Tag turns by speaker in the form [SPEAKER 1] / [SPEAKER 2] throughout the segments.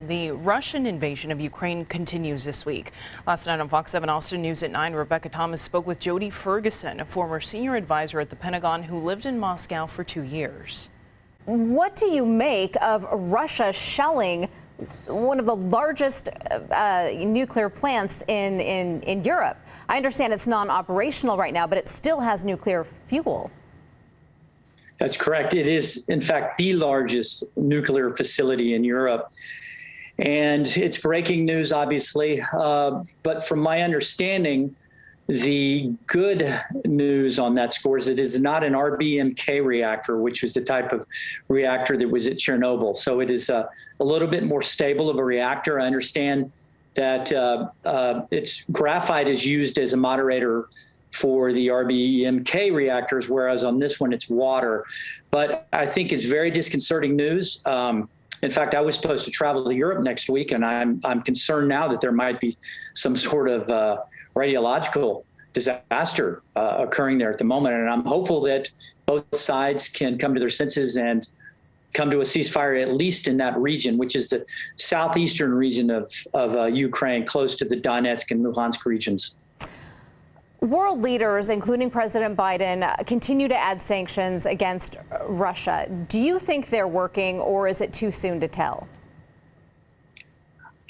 [SPEAKER 1] The Russian invasion of Ukraine continues this week. Last night on Fox 7 Austin News at 9, Rebecca Thomas spoke with Jody Ferguson, a former senior advisor at the Pentagon who lived in Moscow for 2 years.
[SPEAKER 2] What do you make of Russia shelling one of the largest nuclear plants in Europe? I understand it's non-operational right now, but it still has nuclear fuel.
[SPEAKER 3] That's correct. It is, in fact, the largest nuclear facility in Europe. And it's breaking news, obviously. But from my understanding, the good news on that score is it is not an RBMK reactor, which was the type of reactor that was at Chernobyl. So it is a little bit more stable of a reactor. I understand that its graphite is used as a moderator for the RBMK reactors, whereas on this one, it's water. But I think it's very disconcerting news. In fact, I was supposed to travel to Europe next week, and I'm concerned now that there might be some sort of radiological disaster occurring there at the moment. And I'm hopeful that both sides can come to their senses and come to a ceasefire, at least in that region, which is the southeastern region of Ukraine, close to the Donetsk and Luhansk regions.
[SPEAKER 2] World leaders, including President Biden, continue to add sanctions against Russia. Do you think they're working, or is it too soon to tell?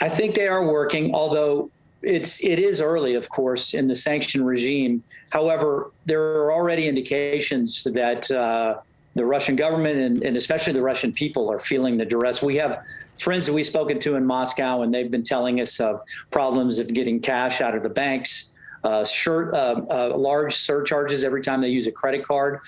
[SPEAKER 3] I think they are working, although it is early, of course, in the sanction regime. However, there are already indications that the Russian government and especially the Russian people are feeling the duress. We have friends that we've spoken to in Moscow, and they've been telling us of problems of getting cash out of the banks. Large surcharges every time they use a credit card.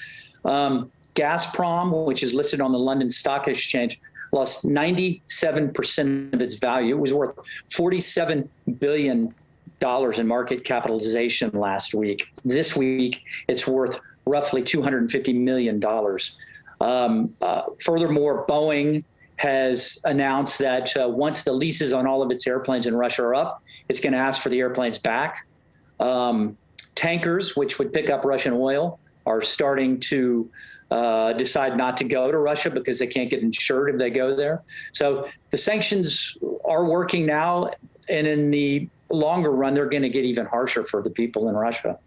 [SPEAKER 3] Gazprom, which is listed on the London Stock Exchange, lost 97% of its value. It was worth $47 billion in market capitalization last week. This week, it's worth roughly $250 million. Furthermore, Boeing has announced that once the leases on all of its airplanes in Russia are up, it's going to ask for the airplanes back. Tankers, which would pick up Russian oil, are starting to decide not to go to Russia because they can't get insured if they go there. So the sanctions are working now, and in the longer run, they're going to get even harsher for the people in Russia.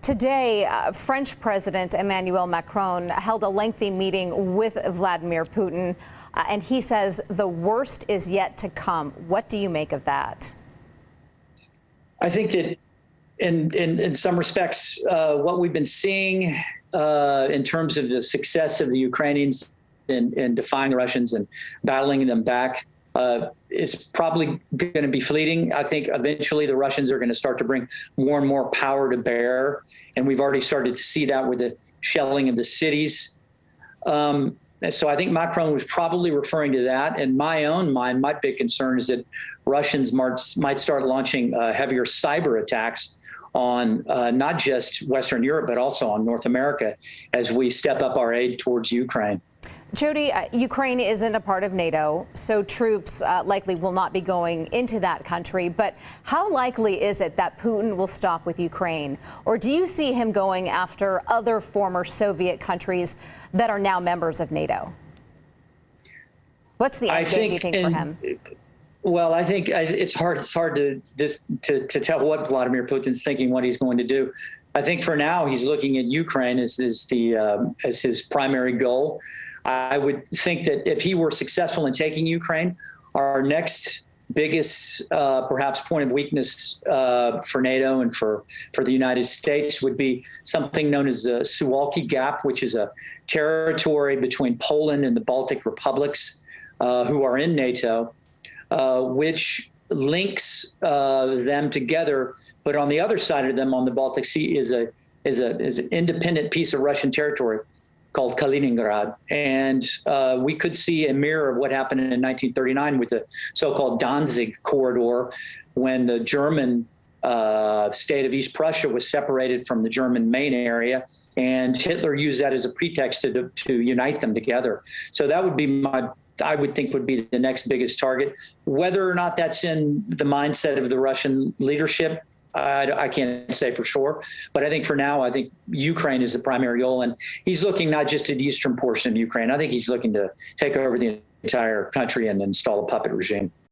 [SPEAKER 2] Today, French President Emmanuel Macron held a lengthy meeting with Vladimir Putin, and he says the worst is yet to come. What do you make of that?
[SPEAKER 3] I think that in some respects, what we've been seeing in terms of the success of the Ukrainians in defying the Russians and battling them back is probably going to be fleeting. I think eventually the Russians are going to start to bring more and more power to bear. And we've already started to see that with the shelling of the cities. So I think Macron was probably referring to that. In my own mind, my big concern is that Russians might start launching heavier cyber attacks on not just Western Europe, but also on North America as we step up our aid towards Ukraine.
[SPEAKER 2] Jody, Ukraine isn't a part of NATO, so troops likely will not be going into that country. But how likely is it that Putin will stop with Ukraine? Or do you see him going after other former Soviet countries that are now members of NATO? What's the end game, you think, for him?
[SPEAKER 3] Well, I think it's hard to tell what Vladimir Putin's thinking, what he's going to do. I think for now he's looking at Ukraine as his primary goal. I would think that if he were successful in taking Ukraine, our next biggest perhaps point of weakness for NATO and for the United States would be something known as the Suwalki Gap, which is a territory between Poland and the Baltic republics who are in NATO. Which links them together, but on the other side of them, on the Baltic Sea, is an independent piece of Russian territory called Kaliningrad, and we could see a mirror of what happened in 1939 with the so-called Danzig corridor, when the German state of East Prussia was separated from the German main area, and Hitler used that as a pretext to unite them together. So that would be I would think would be the next biggest target. Whether or not that's in the mindset of the Russian leadership, I can't say for sure. But I think for now, I think Ukraine is the primary goal. And he's looking not just at the eastern portion of Ukraine. I think he's looking to take over the entire country and install a puppet regime.